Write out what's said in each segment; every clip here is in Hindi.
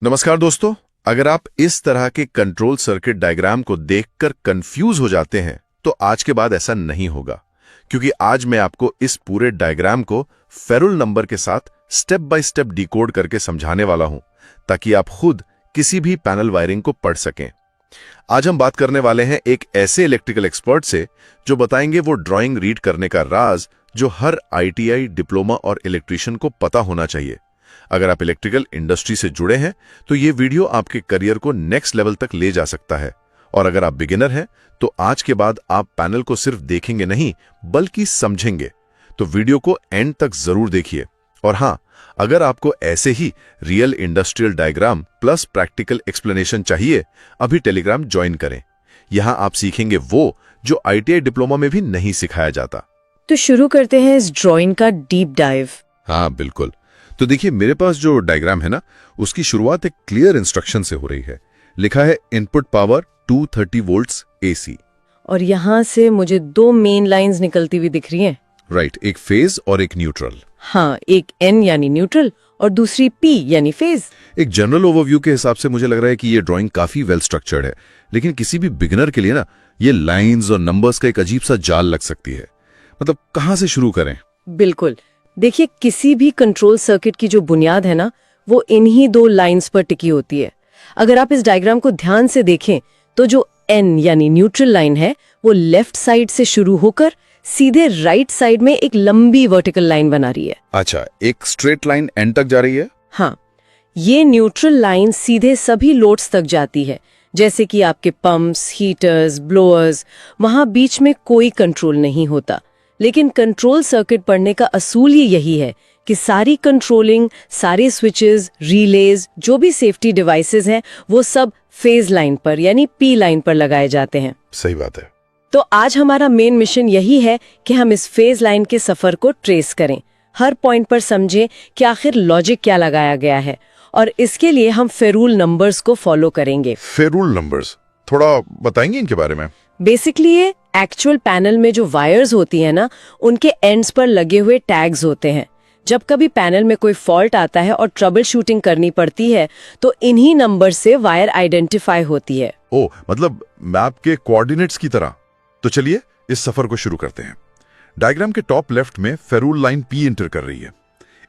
नमस्कार दोस्तों, अगर आप इस तरह के कंट्रोल सर्किट डायग्राम को देखकर कंफ्यूज हो जाते हैं तो आज के बाद ऐसा नहीं होगा, क्योंकि आज मैं आपको इस पूरे डायग्राम को फेरुल नंबर के साथ स्टेप बाय स्टेप डिकोड करके समझाने वाला हूं, ताकि आप खुद किसी भी पैनल वायरिंग को पढ़ सकें। आज हम बात करने वाले हैं एक ऐसे इलेक्ट्रिकल एक्सपर्ट से जो बताएंगे वो ड्राइंग रीड करने का राज जो हर ITI डिप्लोमा और इलेक्ट्रीशियन को पता होना चाहिए। अगर आप इलेक्ट्रिकल इंडस्ट्री से जुड़े हैं तो ये वीडियो आपके करियर को नेक्स्ट लेवल तक ले जा सकता है, और अगर आप बिगिनर हैं तो आज के बाद आप पैनल को सिर्फ देखेंगे नहीं बल्कि समझेंगे। तो वीडियो को एंड तक जरूर देखिए। और हाँ, अगर आपको ऐसे ही real industrial diagram plus practical explanation चाहिए, अभी टेलीग्राम ज्वाइन करें। यहां आप सीखेंगे वो जो ITI डिप्लोमा में भी नहीं सिखाया जाता। तो शुरू करते हैं इस ड्राइंग का डीप डाइव। हाँ बिल्कुल। तो देखिए, मेरे पास जो डायग्राम है ना, उसकी शुरुआत एक क्लियर इंस्ट्रक्शन से हो रही है। लिखा है इनपुट पावर 230 वोल्ट्स AC। और यहाँ से मुझे दो मेन लाइंस निकलती हुई दिख रही हैं। राइट, एक फेज और एक न्यूट्रल। हाँ, एक N यानी न्यूट्रल और दूसरी P यानी फेज। एक जनरल ओवरव्यू के हिसाब से मुझे लग रहा है कि ये ड्राइंग काफी वेल स्ट्रक्चर्ड है, लेकिन किसी भी बिगिनर के लिए ना ये लाइंस और नंबर्स का एक अजीब सा जाल लग सकती है। मतलब कहाँ से शुरू करें? बिल्कुल, देखिए, किसी भी कंट्रोल सर्किट की जो बुनियाद है ना, वो इन्हीं दो लाइंस पर टिकी होती है। अगर आप इस डायग्राम को ध्यान से देखें तो जो N यानी न्यूट्रल लाइन है वो लेफ्ट साइड से शुरू होकर सीधे राइट साइड में एक लंबी वर्टिकल लाइन बना रही है। अच्छा, एक स्ट्रेट लाइन एंड तक जा रही है। हाँ, ये न्यूट्रल लाइन सीधे सभी लोड्स तक जाती है, जैसे कि आपके पंप्स, हीटर्स, ब्लोअर्स। वहां बीच में कोई कंट्रोल नहीं होता। लेकिन कंट्रोल सर्किट पढ़ने का असूल ही यही है कि सारी कंट्रोलिंग, सारे स्विचेस, रिलेज, जो भी सेफ्टी डिवाइसेस हैं, वो सब फेज लाइन पर यानी P लाइन पर लगाए जाते हैं। सही बात है। तो आज हमारा मेन मिशन यही है कि हम इस फेज लाइन के सफर को ट्रेस करें, हर पॉइंट पर समझें कि आखिर लॉजिक क्या लगाया गया है, और इसके लिए हम फेरुल नंबर्स को फॉलो करेंगे। फेरुल नंबर्स थोड़ा बताएंगे इनके बारे में? बेसिकली ये एक्चुअल पैनल में जो वायर्स होती है ना, उनके एंड्स पर लगे हुए टैग्स होते हैं। जब कभी पैनल में कोई फॉल्ट आता है और ट्रबल शूटिंग करनी पड़ती है तो इन्हीं नंबर से वायर आइडेंटिफाई होती है। ओ, मतलब मैप के कोऑर्डिनेट्स की तरह। तो चलिए इस सफर को शुरू करते हैं। डायग्राम के टॉप लेफ्ट में फेरुल लाइन P एंटर कर रही है।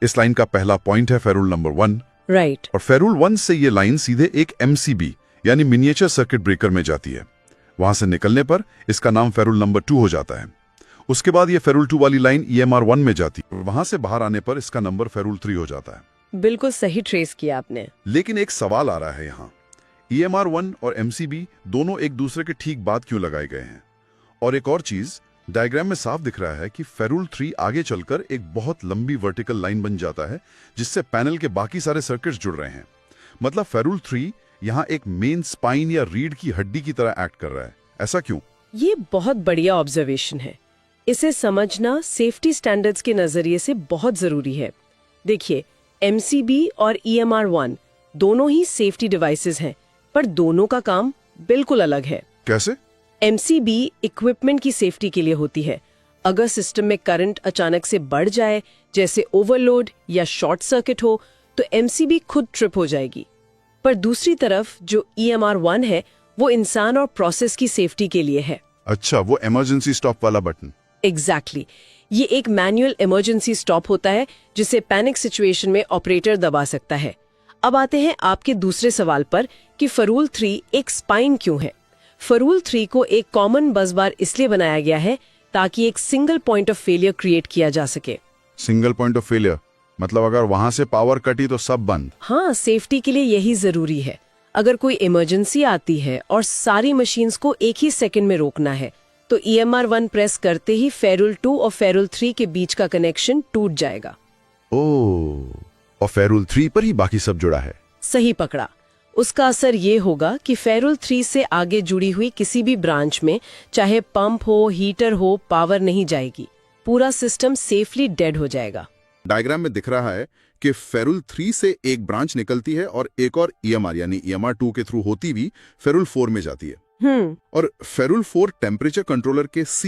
इस लाइन का पहला पॉइंट है फेरुल नंबर 1। राइट। और फेरुल 1 से ये लाइन सीधे एक MCB यानी मिनिएचर सर्किट ब्रेकर में जाती है। वहां से निकलने पर इसका नाम फेरुल नंबर 2 हो जाता है। उसके बाद ये फेरुल 2 वाली लाइन EMR 1 में जाती है। वहां से बाहर आने पर इसका नंबर फेरुल 3 हो जाता है। बिल्कुल सही ट्रेस किया आपने। लेकिन एक सवाल आ रहा है यहाँ, EMR 1 और MCB दोनों एक दूसरे के ठीक बाद क्यों लगाए गए हैं? और एक और चीज, डायग्राम में साफ दिख रहा है कि फेरुल 3 आगे चलकर एक बहुत लंबी वर्टिकल लाइन बन जाता है, जिससे पैनल के बाकी सारे सर्किट्स जुड़ रहे हैं। मतलब फेरुल 3 यहाँ एक मेन स्पाइन या रीढ़ की हड्डी की तरह एक्ट कर रहा है। ऐसा क्यों? ये बहुत बढ़िया ऑब्जर्वेशन है। इसे समझना सेफ्टी स्टैंडर्ड्स के नजरिए से बहुत जरूरी है। देखिए, MCB और EMR 1 दोनों ही सेफ्टी डिवाइसेस हैं, पर दोनों का काम बिल्कुल अलग है। कैसे? MCB इक्विपमेंट की सेफ्टी के लिए होती है। अगर सिस्टम में करंट अचानक से बढ़ जाए, जैसे ओवरलोड या शॉर्ट सर्किट हो, तो MCB खुद ट्रिप हो जाएगी। पर दूसरी तरफ जो EMR 1 है, वो इंसान और प्रोसेस की सेफ्टी के लिए है। अच्छा, वो इमरजेंसी स्टॉप वाला बटन। एग्जैक्टली। ये एक मैनुअल इमरजेंसी स्टॉप होता है जिसे पैनिक सिचुएशन में ऑपरेटर दबा सकता है। अब आते हैं आपके दूसरे सवाल पर कि फेरुल 3 एक स्पाइन क्यों है। फेरुल 3 को एक कॉमन बस बार इसलिए बनाया गया है ताकि एक single point of failure create किया जा सके। सिंगल पॉइंट ऑफ फेलियर मतलब अगर वहां से पावर कटी तो सब बंद। हाँ, सेफ्टी के लिए यही जरूरी है। अगर कोई इमरजेंसी आती है और सारी मशीन्स को एक ही सेकंड में रोकना है, तो EMR 1 प्रेस करते ही फेरुल 2 और फेरुल 3 के बीच का कनेक्शन टूट जाएगा। ओह, और फेरुल 3 पर ही बाकी सब जुड़ा है। सही पकड़ा। उसका असर ये होगा कि फेरुल 3 से आगे जुड़ी हुई किसी भी ब्रांच में, चाहे पंप हो, हीटर हो, पावर नहीं जाएगी। पूरा सिस्टम सेफली डेड हो जाएगा। डायग्राम में दिख रहा है कि फेरुल 3 से एक ब्रांच निकलती है और एक और EMR यानी EMR 2 के थ्रू होती भी फेरुल 4 में जाती है। और फेरुल 4 टेम्परेचर कंट्रोलर के C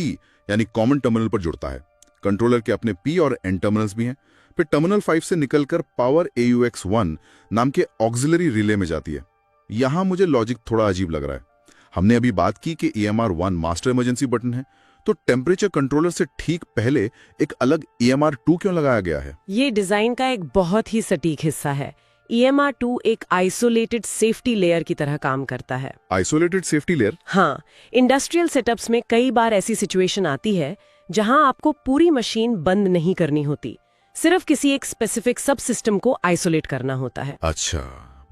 यानी कॉमन टर्मिनल पर जुड़ता है। कंट्रोलर के अपने P और N टर्मिनल्स भी हैं। फिर टर्मिनल 5 से निकलकर पावर AUX1 नाम के ऑक्सिलरी रिले में जाती है। यहां मुझे लॉजिक थोड़ा अजीब लग रहा है। हमने अभी बात की कि EMR1 मास्टर इमरजेंसी बटन है, तो टेम्परेचर कंट्रोलर से ठीक पहले एक अलग EMR2 क्यों लगाया गया है? ये डिजाइन का एक बहुत ही सटीक हिस्सा है। EMR2 एक आइसोलेटेड सेफ्टी लेयर की तरह काम करता है। Isolated safety layer? हाँ, इंडस्ट्रियल सेटअप्स में कई बार ऐसी सिचुएशन आती है जहां आपको पूरी मशीन बंद नहीं करनी होती, सिर्फ किसी एक स्पेसिफिक सब सिस्टम को आइसोलेट करना होता है। अच्छा,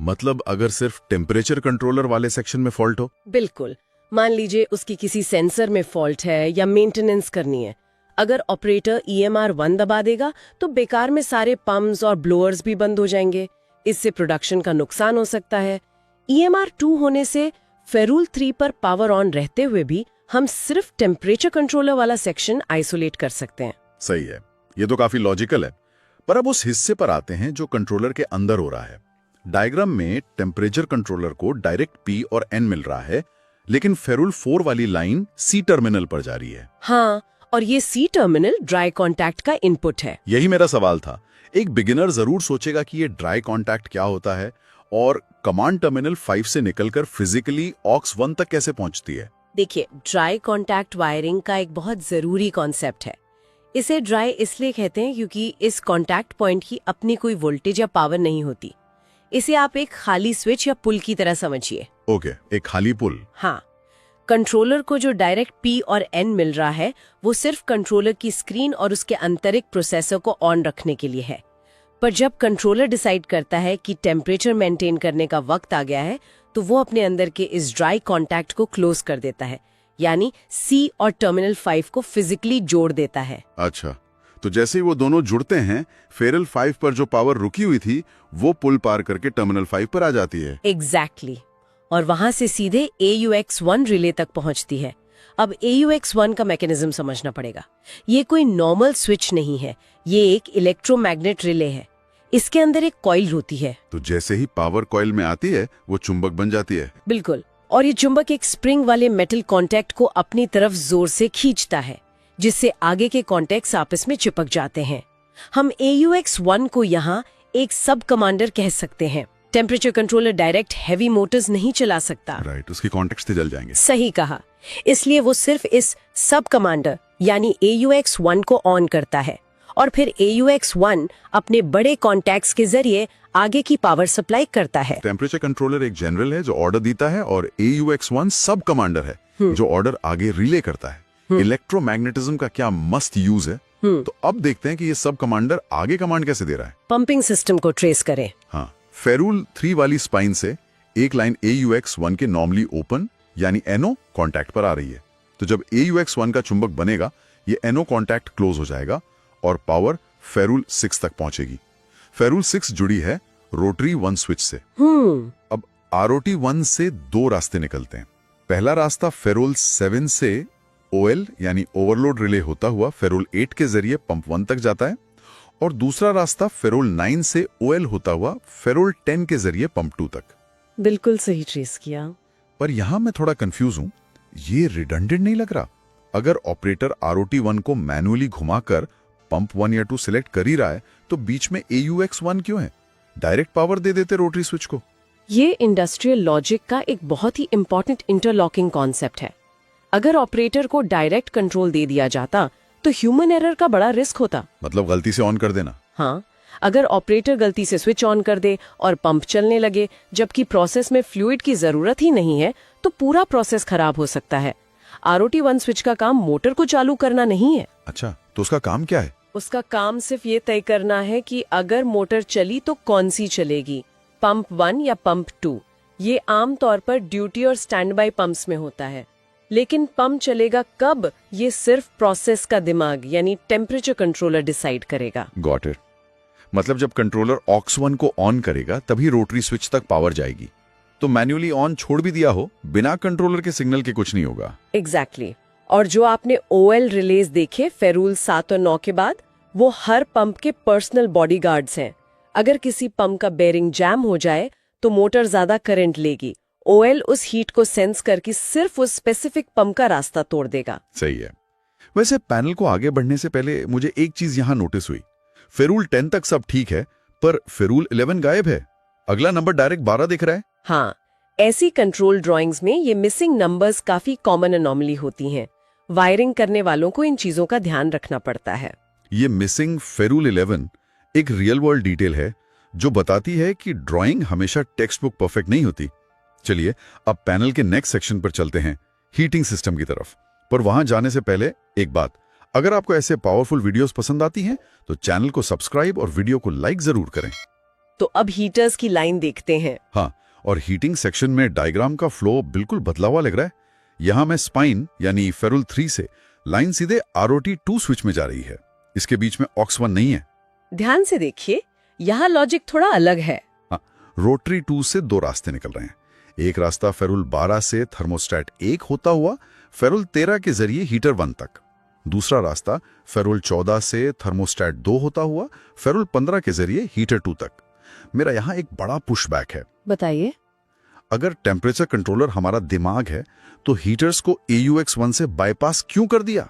मतलब अगर सिर्फ टेम्परेचर कंट्रोलर वाले सेक्शन में फॉल्ट हो? बिल्कुल। मान लीजिए उसकी किसी सेंसर में फॉल्ट है या मेंटेनेंस करनी है। अगर ऑपरेटर EMR1 दबा देगा तो बेकार में सारे पंप्स और ब्लोअर्स भी बंद हो जाएंगे। इससे प्रोडक्शन का नुकसान हो सकता है। EMR2 होने से फेरूल 3 पर पावर ऑन रहते हुए भी हम सिर्फ टेम्परेचर कंट्रोलर वाला सेक्शन आइसोलेट कर सकते हैं। सही है, ये तो काफी लॉजिकल है। पर अब उस हिस्से पर आते हैं जो कंट्रोलर के अंदर हो रहा है। डायग्राम में टेम्परेचर कंट्रोलर को डायरेक्ट P और N मिल रहा है, लेकिन फेरूल 4 वाली लाइन C टर्मिनल पर जा रही है। हाँ, और ये C टर्मिनल ड्राई कॉन्टैक्ट का इनपुट है। यही मेरा सवाल था। एक बिगिनर जरूर सोचेगा कि ये ड्राई कॉन्टैक्ट क्या होता है और कमांड टर्मिनल 5 से निकलकर फिजिकली AUX1 तक कैसे पहुंचती है। देखिए, ड्राई कॉन्टैक्ट वायरिंग का एक बहुत जरूरी कॉन्सेप्ट है। इसे ड्राई इसलिए कहते हैं क्योंकि इस कॉन्टैक्ट पॉइंट की अपनी कोई वोल्टेज या पावर नहीं होती। इसे आप एक खाली स्विच या पुल की तरह समझिए। ओके, एक खाली पुल। हाँ, कंट्रोलर को जो डायरेक्ट P और N मिल रहा है वो सिर्फ कंट्रोलर की स्क्रीन और उसके आंतरिक प्रोसेसर को ऑन रखने के लिए है। पर जब कंट्रोलर डिसाइड करता है कि टेम्परेचर मेंटेन करने का वक्त आ गया है, तो वो अपने अंदर के इस ड्राई कॉन्टैक्ट को क्लोज कर देता है, यानी C और टर्मिनल 5 को फिजिकली जोड़ देता है। अच्छा, तो जैसे ही वो दोनों जुड़ते हैं, फेरल 5 पर जो पावर रुकी हुई थी वो पुल पार करके टर्मिनल 5 पर आ जाती है। एग्जैक्टली। और वहां से सीधे AUX1 रिले तक पहुंचती है। अब AUX1 का मैकेनिज्म समझना पड़ेगा। ये कोई नॉर्मल स्विच नहीं है, ये एक इलेक्ट्रोमैग्नेट रिले है। इसके अंदर एक कॉइल होती है। तो जैसे ही पावर कॉइल में आती है वो चुंबक बन जाती है। बिल्कुल, और ये चुंबक एक स्प्रिंग वाले मेटल कॉन्टैक्ट को अपनी तरफ जोर से खींचता है, जिससे आगे के कॉन्टैक्ट्स आपस में चिपक जाते हैं। हम AUX1 को यहाँ एक सब कमांडर कह सकते हैं। Temperature controller direct heavy Motors नहीं चला सकता। राइट, उसके कॉन्टेक्ट्स जल जाएंगे। सही कहा। इसलिए वो सिर्फ इस सब कमांडर यानी AUX1 को ऑन करता है, और फिर AUX1 अपने बड़े कॉन्टैक्ट्स के जरिए आगे की पावर सप्लाई करता है। टेम्परेचर कंट्रोलर एक जनरल है जो ऑर्डर देता है, और AUX1 सब कमांडर है जो ऑर्डर आगे रिले करता है। इलेक्ट्रोमैग्नेटिज्म का क्या मस्त यूज है। तो अब देखते हैं कि ये सब कमांडर आगे कमांड कैसे दे रहा है। पंपिंग सिस्टम को ट्रेस करें। हाँ, फेरूल 3 वाली स्पाइन से एक लाइन AUX1 के नॉर्मली ओपन यानी NO कॉन्टैक्ट पर आ रही है। तो जब AUX1 का चुंबक बनेगा, ये NO कॉन्टैक्ट क्लोज हो जाएगा और पावर फेरूल 6 तक पहुंचेगी। फेरूल 6 जुड़ी है रोटरी 1 स्विच से। अब ROT 1 से 2 रास्ते निकलते हैं। पहला रास्ता फेरूल 7 से OL यानी ओवरलोड रिले होता हुआ फेरूल 8 के जरिए पंप 1 तक जाता है, और दूसरा रास्ता फेरूल 9 से OL होता हुआ फेरूल 10 के जरिए पंप 2 तक। बिल्कुल सही ट्रेस किया। पर यहां मैं थोड़ा कंफ्यूज हूं, ये रिडंडेंट नहीं लग रहा। अगर ऑपरेटर ROT 1 को मैनुअली घुमाकर पंप 1 या 2 सिलेक्ट कर ही रहा है, तो बीच में AUX1 क्यों है? डायरेक्ट पावर दे देते रोटरी स्विच को। ये इंडस्ट्रियल लॉजिक का एक बहुत ही इंपॉर्टेंट इंटरलॉकिंग कॉन्सेप्ट है। अगर ऑपरेटर को डायरेक्ट कंट्रोल दे दिया जाता तो ह्यूमन एरर का बड़ा रिस्क होता। मतलब गलती से ऑन कर देना। हाँ, अगर ऑपरेटर गलती से स्विच ऑन कर दे और पंप चलने लगे जबकि प्रोसेस में फ्लूइड की जरूरत ही नहीं है, तो पूरा प्रोसेस खराब हो सकता है। ROT 1 स्विच का काम मोटर को चालू करना नहीं है। अच्छा, तो उसका काम क्या है? उसका काम सिर्फ ये तय करना है कि अगर मोटर चली तो कौन सी चलेगी, पंप 1 या पंप 2। ये आमतौर पर ड्यूटी और स्टैंड बाय पंप्स में होता है, लेकिन पंप चलेगा कब, ये सिर्फ प्रोसेस का दिमाग यानी टेम्परेचर कंट्रोलर डिसाइड करेगा। Got it. मतलब जब कंट्रोलर AUX1 को ऑन करेगा तभी रोटरी स्विच तक पावर जाएगी। तो मैन्युअली ऑन छोड़ भी दिया हो, बिना कंट्रोलर के सिग्नल के कुछ नहीं होगा। एग्जैक्टली। और जो आपने OL रिलेज देखे फेरूल 7 और 9 के बाद, वो हर पंप के पर्सनल बॉडीगार्ड्स हैं। अगर किसी पंप का बेरिंग जैम हो जाए तो मोटर ज्यादा करंट लेगी। OL उस हीट को सेंस करके सिर्फ उस स्पेसिफिक पंप का रास्ता तोड़ देगा। सही है। वैसे पैनल को आगे बढ़ने से पहले मुझे एक चीज यहां नोटिस हुई। फेरूल 10 तक सब ठीक है, पर फेरूल 11 गायब है। अगला नंबर डायरेक्ट 12 दिख रहा है। हाँ, ऐसी कंट्रोल ड्राइंग्स में ये मिसिंग नंबर्स काफी कॉमन अनोमली होती हैं। वायरिंग करने वालों को इन चीजों का ध्यान रखना पड़ता है। ये मिसिंग फेरूल 11 एक रियल वर्ल्ड डिटेल है जो बताती है कि ड्राइंग हमेशा टेक्स्ट बुक परफेक्ट नहीं होती। चलिए अब पैनल के नेक्स्ट सेक्शन पर चलते हैं, हीटिंग सिस्टम की तरफ। पर वहां जाने से पहले एक बात, अगर आपको ऐसे पावरफुल वीडियोस पसंद आती हैं तो चैनल को सब्सक्राइब और वीडियो को लाइक जरूर करें। तो अब हीटर्स की लाइन देखते हैं। हाँ, और हीटिंग सेक्शन में डायग्राम का फ्लो बिल्कुल बदला हुआ लग रहा है। यहां में स्पाइन यानी फेरूल 3 से लाइन सीधे ROT2 स्विच में जा रही है। इसके बीच में ऑक्स 1 नहीं है। ध्यान से देखिए, यहाँ लॉजिक थोड़ा अलग है। हाँ, रोटरी 2 से 2 रास्ते निकल रहे हैं। एक रास्ता फेरूल 12 से थर्मोस्टेट 1 होता हुआ फेरूल 13 के जरिए हीटर 1 तक। दूसरा रास्ता फेरूल 14 से थर्मोस्टेट 2 होता हुआ फेरूल 15 के जरिए हीटर 2 तक। मेरा यहाँ एक बड़ा पुशबैक है। बताइए। अगर टेम्परेचर कंट्रोलर हमारा दिमाग है तो हीटर्स को AUX1 से बाईपास क्यों कर दिया?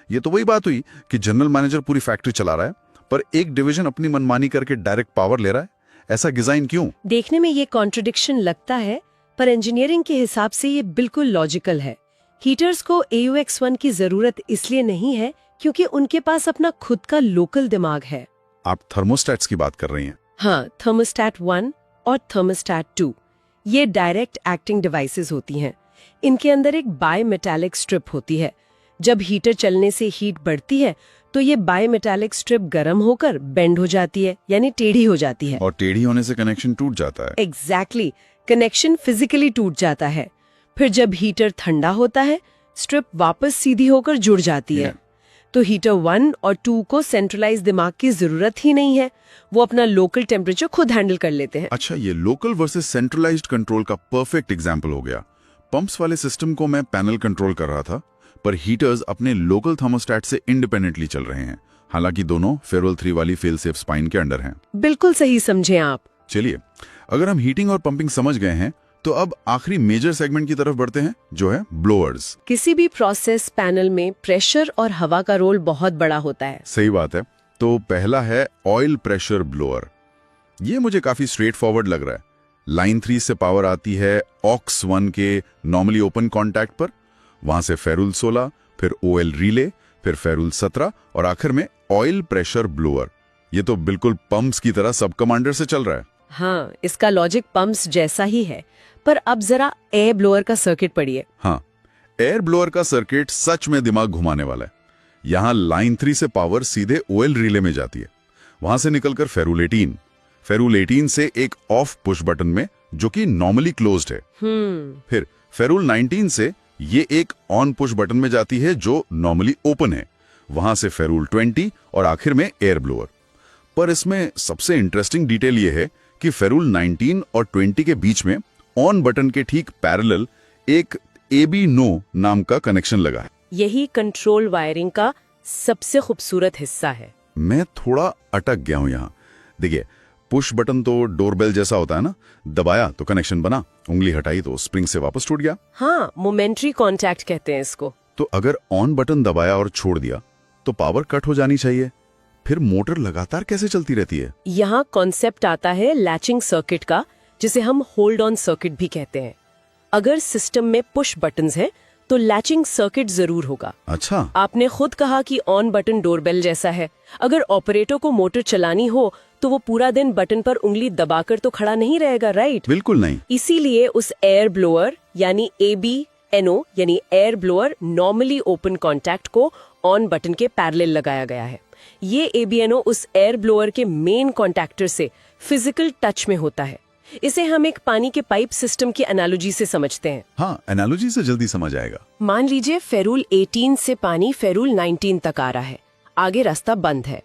ये तो वही बात हुई कि जनरल मैनेजर पूरी फैक्ट्री चला रहा है पर एक डिवीजन अपनी मनमानी करके डायरेक्ट पावर ले रहा है। ऐसा डिजाइन क्यों? देखने में ये कॉन्ट्रडिक्शन लगता है, पर इंजीनियरिंग के हिसाब से ये बिल्कुल लॉजिकल है। हीटर्स को AUX1 की जरूरत इसलिए नहीं है क्योंकि उनके पास अपना खुद का लोकल दिमाग है। आप थर्मोस्टेट्स की बात कर रही हैं। हाँ, थर्मोस्टेट 1 और थर्मोस्टेट 2 ये डायरेक्ट एक्टिंग डिवाइसेस होती हैं। इनके अंदर एक बाय मेटालिक स्ट्रिप होती है। जब हीटर चलने से हीट बढ़ती है तो ये बाय मेटालिक स्ट्रिप गर्म होकर बेंड हो जाती है, यानी टेढ़ी हो जाती है। और टेढ़ी होने से कनेक्शन टूट जाता है। एग्जैक्टली, कनेक्शन फिजिकली टूट जाता है। फिर जब हीटर ठंडा होता है, स्ट्रिप वापस सीधी होकर जुड़ जाती है। तो हीटर 1 और 2 को सेंट्रलाइज दिमाग की जरूरत ही नहीं है। वो अपना लोकल टेम्परेचर खुद हैंडल कर लेते हैं। अच्छा, ये लोकल वर्सेस सेंट्रलाइज्ड कंट्रोल का परफेक्ट एग्जांपल हो गया। पंप्स वाले सिस्टम को मैं पैनल कंट्रोल कर रहा था, पर हीटर्स अपने लोकल थर्मोस्टेट से इंडिपेंडेंटली चल रहे हैं। हालांकि दोनों फेरूल 3 वाली फेल सेफ स्पाइन के अंडर हैं। बिल्कुल सही समझे आप। चलिए, अगर हम हीटिंग और पंपिंग समझ गए हैं तो अब आखिरी मेजर सेगमेंट की तरफ बढ़ते हैं, जो है ब्लोअर्स। किसी भी प्रोसेस पैनल में प्रेशर और हवा का रोल बहुत बड़ा होता है। सही बात है। तो पहला है ऑयल प्रेशर ब्लोअर। ये मुझे काफी स्ट्रेट फॉरवर्ड लग रहा है। लाइन 3 से पावर आती है ऑक्स 1 के नॉर्मली ओपन कॉन्टैक्ट पर, वहां से फेरूल 16, फिर OL रिले, फिर फेरूल 17 और आखिर में ऑयल प्रेशर ब्लोअर। ये तो बिल्कुल पंप्स की तरह सब कमांडर से चल रहा है। हाँ, इसका लॉजिक पंप्स जैसा ही है, पर अब जरा एयर ब्लोअर का सर्किट पढ़िए। हाँ, एयर ब्लोअर का सर्किट सच में दिमाग घुमाने वाला है। यहाँ लाइन 3 से पावर सीधे OL रिले में जाती है, वहां से निकलकर फेरूल 18 से एक ऑफ पुश बटन में जो कि नॉर्मली क्लोज्ड है। फिर फेरूल 19 से ये एक ऑन पुश बटन में जाती है जो नॉर्मली ओपन है, वहां से फेरूल 20 और आखिर में एयर ब्लोअर। पर इसमें सबसे इंटरेस्टिंग डिटेल ये है कि फेरूल 19 और 20 के बीच में ऑन बटन के ठीक पैरेलल एक AB नो नाम का कनेक्शन लगा है। यही कंट्रोल वायरिंग का सबसे खूबसूरत हिस्सा है। मैं थोड़ा अटक गया हूं यहाँ। देखिए, पुश बटन तो डोरबेल जैसा होता है ना, दबाया तो कनेक्शन बना, उंगली हटाई तो स्प्रिंग से वापस टूट गया। हाँ, मोमेंट्री कॉन्टैक्ट कहते हैं इसको। तो अगर ऑन बटन दबाया और छोड़ दिया तो पावर कट हो जानी चाहिए। फिर मोटर लगातार कैसे चलती रहती है? यहाँ कॉन्सेप्ट आता है लैचिंग सर्किट का, जिसे हम होल्ड ऑन सर्किट भी कहते हैं। अगर सिस्टम में पुश बटन्स हैं तो लैचिंग सर्किट जरूर होगा। अच्छा, आपने खुद कहा कि ऑन बटन डोरबेल जैसा है। अगर ऑपरेटर को मोटर चलानी हो तो वो पूरा दिन बटन पर उंगली दबाकर तो खड़ा नहीं रहेगा, राइट? बिल्कुल नहीं। इसीलिए उस एयर ब्लोअर यानी ABNO यानी air blower normally open contact को ऑन बटन के पैरेलल लगाया गया है। ये ABNO उस एयर ब्लोअर के मेन कॉन्टैक्टर से फिजिकल टच में होता है। इसे हम एक पानी के पाइप सिस्टम की एनालॉजी से समझते हैं। हाँ, एनालॉजी से जल्दी समझ आएगा। मान लीजिए फेरूल 18 से पानी फेरूल 19 तक आ रहा है, आगे रास्ता बंद है।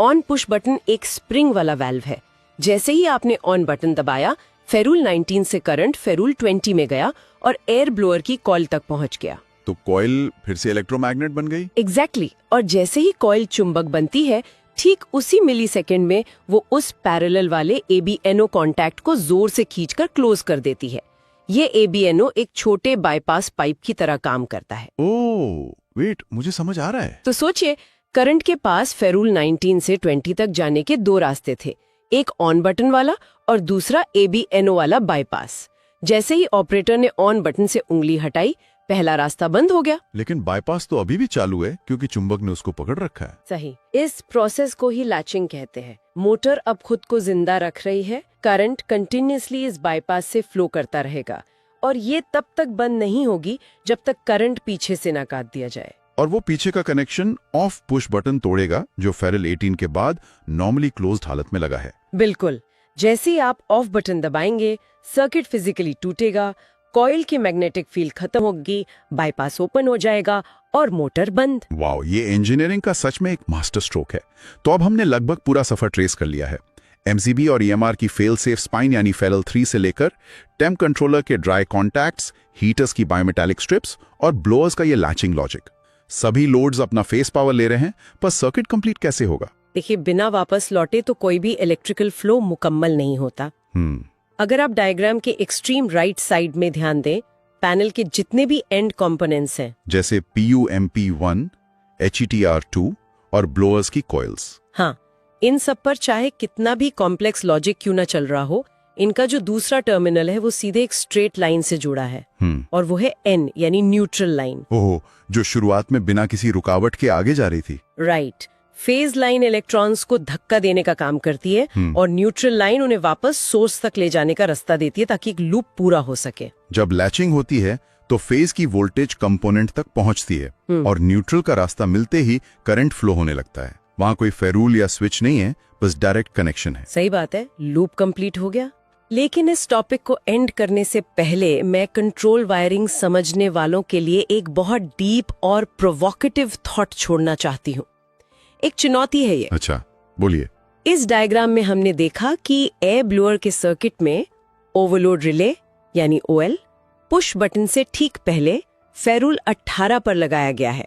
ऑन पुश बटन एक स्प्रिंग वाला वाल्व है। जैसे ही आपने ऑन बटन दबाया, फेरूल 19 से करंट फेरूल 20 में गया और एयर ब्लोअर की कॉइल तक पहुंच गया। तो कॉइल फिर से इलेक्ट्रोमैग्नेट बन गई। एग्जैक्टली। और जैसे ही कॉइल चुंबक बनती है, ठीक उसी मिलीसेकंड में वो उस पैरेलल वाले ABNO कॉन्टैक्ट को जोर से खींचकर क्लोज कर देती है। ये ABNO एक छोटे बाईपास पाइप की तरह काम करता है। ओह, वेट, मुझे समझ आ रहा है। तो सोचिए, करंट के पास फेरूल 19 से 20 तक जाने के दो रास्ते थे, एक ऑन बटन वाला और दूसरा ABNO वाला बाईपास। जैसे ही ऑपरेटर ने ऑन बटन से उंगली हटाई, पहला रास्ता बंद हो गया। लेकिन बाईपास तो अभी भी चालू है क्योंकि चुंबक ने उसको पकड़ रखा है। सही, इस प्रोसेस को ही लैचिंग कहते हैं। मोटर अब खुद को जिंदा रख रही है, करंट कंटिन्यूअसली इस बाईपास से फ्लो करता रहेगा और ये तब तक बंद नहीं होगी जब तक करंट पीछे से ना काट दिया जाए। और वो पीछे का कनेक्शन ऑफ पुश बटन तोड़ेगा जो फेरल 18 के बाद नॉर्मली क्लोज्ड हालत में लगा है। बिल्कुल, जैसे ही आप ऑफ बटन दबाएंगे, सर्किट फिजिकली टूटेगा, कॉइल की मैग्नेटिक फील्ड खत्म होगी, बाईपास ओपन हो जाएगा और मोटर बंद। वाओ, ये इंजीनियरिंग का सच में एक मास्टर स्ट्रोक है। तो अब हमने लगभग पूरा सफर ट्रेस कर लिया है। MCB और EMR की फेल सेफ स्पाइन यानी फेरल 3 से लेकर टेम्प कंट्रोलर के ड्राई कॉन्टैक्ट्स, हीटर्स की बायोमेटालिक स्ट्रिप्स और ब्लोअर्स का ये लैचिंग लॉजिक। सभी लोड्स अपना फेस पावर ले रहे हैं, पर सर्किट कंप्लीट कैसे होगा? देखिए, बिना वापस लौटे तो कोई भी इलेक्ट्रिकल फ्लो मुकम्मल नहीं होता। अगर आप डायग्राम के एक्सट्रीम राइट साइड में ध्यान दें, पैनल के जितने भी एंड कंपोनेंट्स हैं, जैसे PUMP1, HETR2 और ब्लोअर्स की कॉइल्स, हाँ, इन सब पर चाहे कितना भी कॉम्प्लेक्स लॉजिक क्यों ना चल रहा हो, इनका जो दूसरा टर्मिनल है वो सीधे एक स्ट्रेट लाइन से जुड़ा है और वो है N यानी न्यूट्रल लाइन। ओह, जो शुरुआत में बिना किसी रुकावट के आगे जा रही थी। राइट, फेज लाइन इलेक्ट्रॉन्स को धक्का देने का काम करती है और न्यूट्रल लाइन उन्हें वापस सोर्स तक ले जाने का रास्ता देती है ताकि एक लूप पूरा हो सके। जब लैचिंग होती है तो फेज की वोल्टेज कंपोनेंट तक पहुंचती है और न्यूट्रल का रास्ता मिलते ही करंट फ्लो होने लगता है। वहां कोई फेरूल या स्विच नहीं है, बस डायरेक्ट कनेक्शन है। सही बात है, लूप कंप्लीट हो गया। लेकिन इस टॉपिक को एंड करने से पहले मैं कंट्रोल वायरिंग समझने वालों के लिए एक बहुत डीप और प्रोवोकेटिव थॉट छोड़ना चाहती हूँ। एक चुनौती है ये। अच्छा, बोलिए। इस डायग्राम में हमने देखा कि एयर ब्लोअर के सर्किट में ओवरलोड रिले यानी OL पुश बटन से ठीक पहले फेरूल 18 पर लगाया गया है।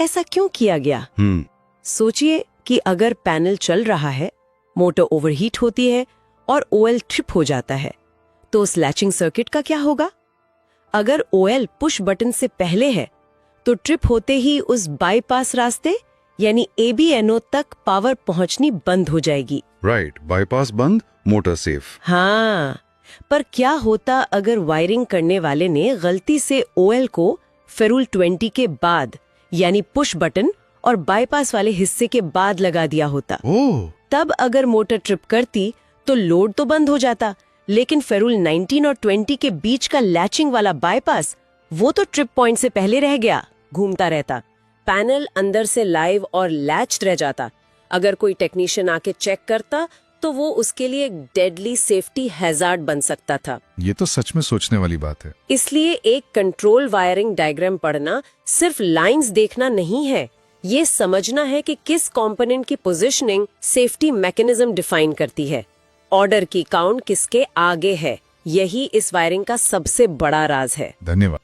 ऐसा क्यों किया गया? सोचिए कि अगर पैनल चल रहा है, मोटर ओवरहीट होती है और OL ट्रिप हो जाता है, तो उस लैचिंग सर्किट का क्या होगा? अगर OL पुश बटन से पहले है तो ट्रिप होते ही उस बाईपास रास्ते यानी ABNO तक पावर पहुंचनी बंद हो जाएगी। राइट, बाईपास बंद, मोटर सेफ। हाँ, पर क्या होता अगर वायरिंग करने वाले ने गलती से OL को फेरूल 20 के बाद यानी पुश बटन और बाईपास वाले हिस्से के बाद लगा दिया होता? तब अगर मोटर ट्रिप करती तो लोड तो बंद हो जाता, लेकिन फेरूल 19 और 20 के बीच का लैचिंग वाला बाईपास वो तो ट्रिप पॉइंट से पहले रह गया, घूमता रहता। पैनल अंदर से लाइव और लैच्ड रह जाता। अगर कोई टेक्नीशियन आके चेक करता तो वो उसके लिए एक डेडली सेफ्टी हैजार्ड बन सकता था। ये तो सच में सोचने वाली बात है। इसलिए एक कंट्रोल वायरिंग डायग्राम पढ़ना सिर्फ लाइंस देखना नहीं है, ये समझना है कि किस कंपोनेंट की पोजीशनिंग सेफ्टी मैकेनिज्म डिफाइन करती है, ऑर्डर की काउंट किसके आगे है। यही इस वायरिंग का सबसे बड़ा राज है। धन्यवाद।